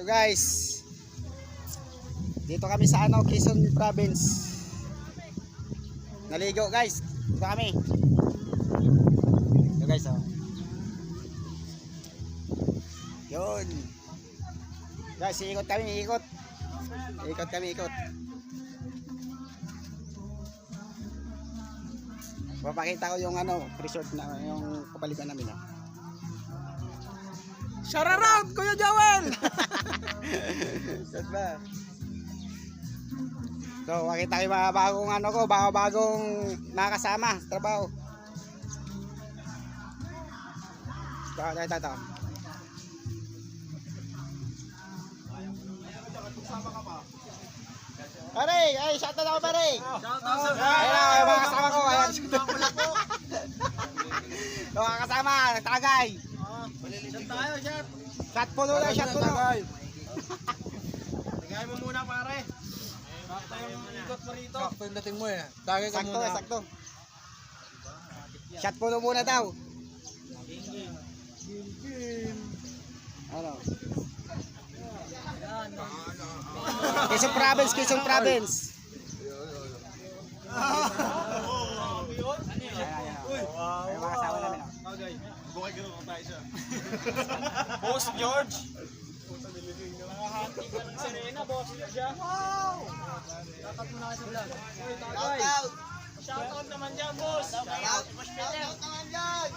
So guys, dito kami sa Quezon Province. Naligo guys. Dito kami. So guys, oh. Yun. Guys, ikot kami, ikot. Ikot kami, ikot. Papakita ko yung resort na yung kapalikan namin. Shout out, Kuya Joel! Saan ba? So, makita kayo mga bagong bagong nakasama sa trabaho. Ito. Pare, ay, shout out ako pare. Shout out sa Ayun, mga kasama ko. Ayan. Mga kasama, tagay. Shot tayo, shot! Shot puno na, shot puno. Tingay mo muna pare. Sakto yung ikot mo rito. Sakto yung dating mo eh. Tagay ka Sakto, muna. sakto. Shot puno muna daw. Ano? Quezon Province, Quezon Province. Ay, mga kasama namin. Bukay gano'n tayo siya. Boss George! Nakahanti ka ng Serena, boss siya. Wow! Dapat mo na kasi vlog. Shoutout naman dyan, boss! Shoutout naman dyan!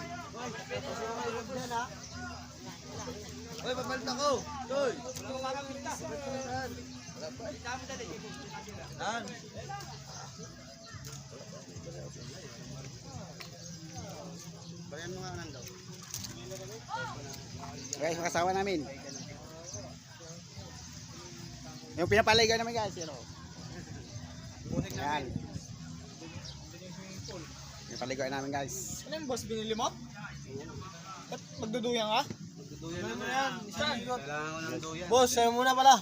Uy, pabalta ko! Uy! Dan! Bayan mo nga nando. Guys, makasama namin. Yung pinapaligan namin guys, yun o. Yan. Pinapaligan namin guys. Ano yung boss, binili mo? Ba't magduduyang ka? Duyan mo yan. Isang ikot. Kailangan ko ng duyan. Boss, sa'yo muna pala.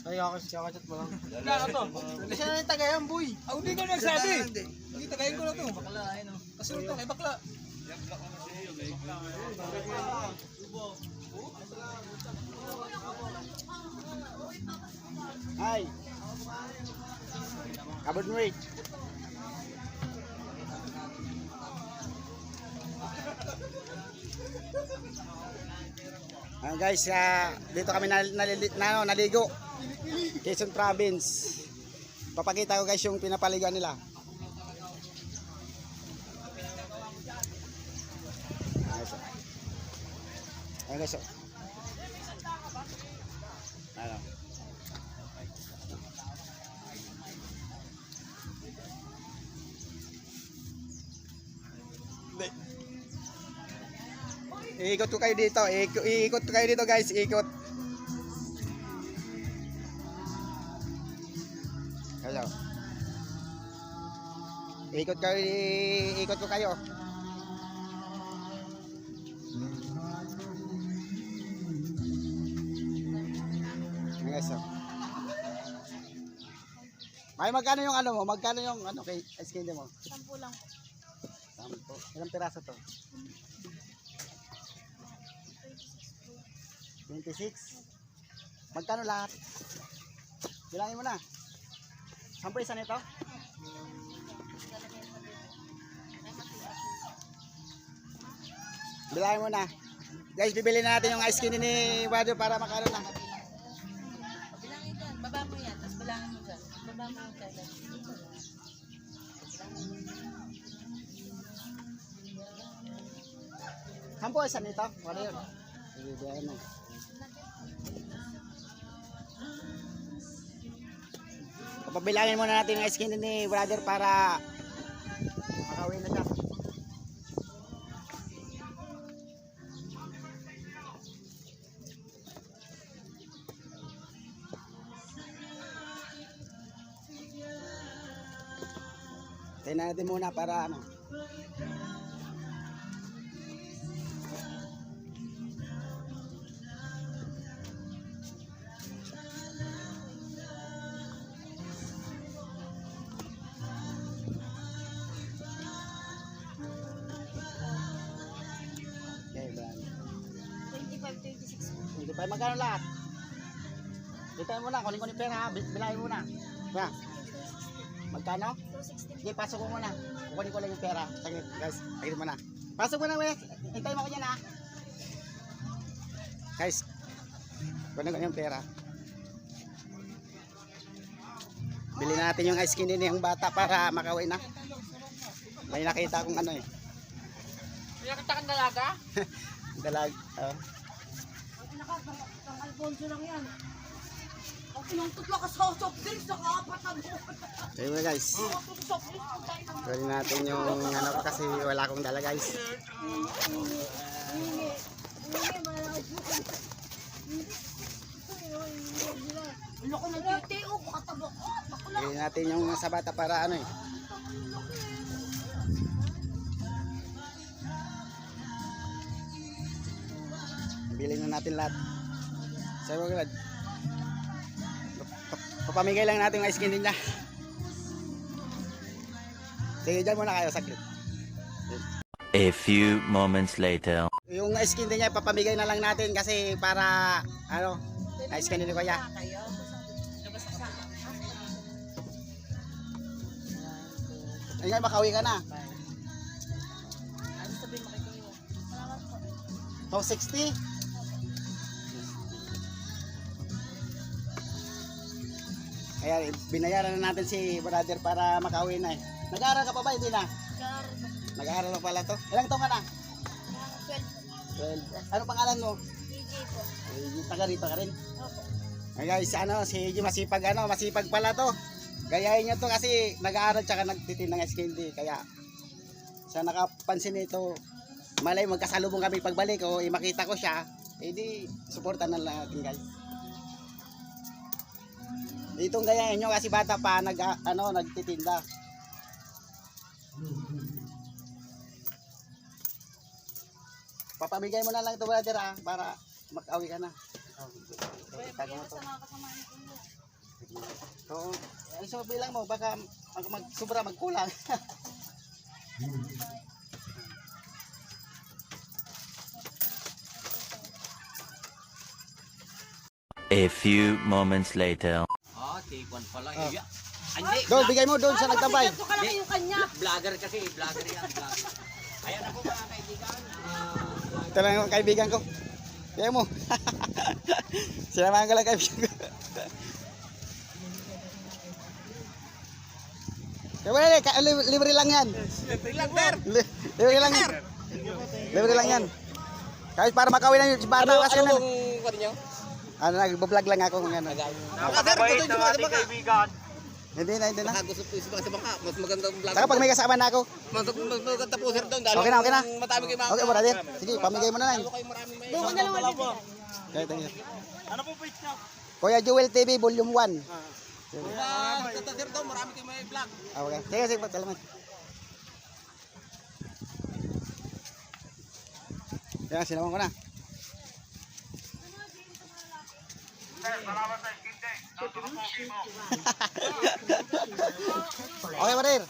Ay, kakachat mo lang. Wala ka to. Hindi siya na yung tagayan, boy. Hindi ka nagsabi. Hindi, tagayan ko na to. Bakla, ayun o. Kasunod to, may bakla. Hi. Kabod mo rin. Guys, dito kami naligo. Quezon Province. Papakita ko guys yung pinapaligan nila. Ayan guys. Ano? Iikot ko kayo dito. Iikot ko kayo dito guys. Iikot. Hello. Iikot kayo. Iikot ko kayo. Ayan guys. Ay, magkano yung mo? Magkano yung kay ice candy mo? 10 lang po. 10. Ilang piraso to? 26. Magkano lahat? Bilangin mo na. 10 isa nito? Bilangin mo na. Guys, bibili na natin yung ice candy ni Wado para makano na. Bilangin dyan. Baba mo yan. Tapos bilangin mo dyan. Baba mo yung dyan. 10 isa nito? Wala yun. Bibigyan mo. Papabilangin muna natin yung ice candy ni brother para makawin na siya. Tingnan natin muna para Okay, 25, 26 po. 25, Bay, magkano lahat? Dito mo na, kunin ko yung pera ha. Bilangin mo na. Kaya, magkano? 260. Sige, pasok mo muna. Kukunin ko lang yung pera. Saglit, guys. Saglit mo na. Pasok mo na, Wes. Hintayin mo ko dyan, ha. Guys, kunin ko yung pera. Bili natin yung ice cream din yung bata para makauwi na. May nakita akong ano eh. May nakita kang dalaga? Dalag. Ang Alfonso lang yan. Ang pinungtut lang ka sa soft drinks, nakaapat na buwan. Ayun na guys. Soft drinks, kung tayo ng Kunin natin yung ano ko kasi wala akong dala guys. Hindi, malaki. Loko na beauty, oh, katabok. Bakula. Bili natin yung sa bata para ano eh. Bili na natin lahat. Sabi ko glad. Papamigay lang natin yung ice cream din niya. Sige, dyan muna kayo saglit. A few moments later. Yung ice cream din niya, papamigay na lang natin kasi para ano, ice cream din ni Kuya. Kayo, labas sa Ayun nga, makauwi ka na. Ano sabihin mo kay Kuya? Salamat po. 260? Kaya binayaran na natin si brother para makauwi na eh. Nag-aaral ka pa ba? Hindi na. Nag-aaral na pala to. Ilang taon ka na? 12. Ano pangalan mo? DJ po. Taga rito ka rin. Opo. Ay guys, ano, si G masipag masipag pala to. Gayahin niyo to kasi nag-aaral tsaka nagtitinda ng ice candy. Kaya sa nakapansin nito, malay magkasalubong kami pagbalik o makita ko siya, edi suportan na lang natin guys. Itong gayahin nyo kasi bata pa nagtitinda. Papamigay mo na lang ito brother para makauwi ka na. Tago mo to. Oo. So bilang mo baka sobra magkulang. A few moments later. Ah, tikwan pala. Ah. Iya. Hindi. Doon, bigay mo doon sa nagtabay. Ito ka lang yung kanya. Vlogger kasi. Vlogger yan. Vlogger. Ayan na po mga kaibigan. Ito lang yung kaibigan ko. Kaya mo. Sinamahan ko lang kaibigan ko. Kaya wala, libre lang yan. Libre lang yan. Libre lang yan. Kahit para makawin na yung bata kasi na. Ano, nag-vlog lang ako ng ano. Nakabait ng ating kaibigan. Hindi na. Baka gusto po sa bangka. Mas magandang vlog. Saka pag may kasama na ako. Mas maganda po sir doon. Okay na. Matami kayo mga. Okay, brother. Sige, pamigay mo na lang. Kayo maraming may. Doon ko na lang ulit. Okay, thank you. Ano po page niyo? Kuya Jewel TV, Volume 1. Tata sir doon. Marami kayo may vlog. Okay. Sige, salamat. Yan, sinaman ko na. Okay, brother.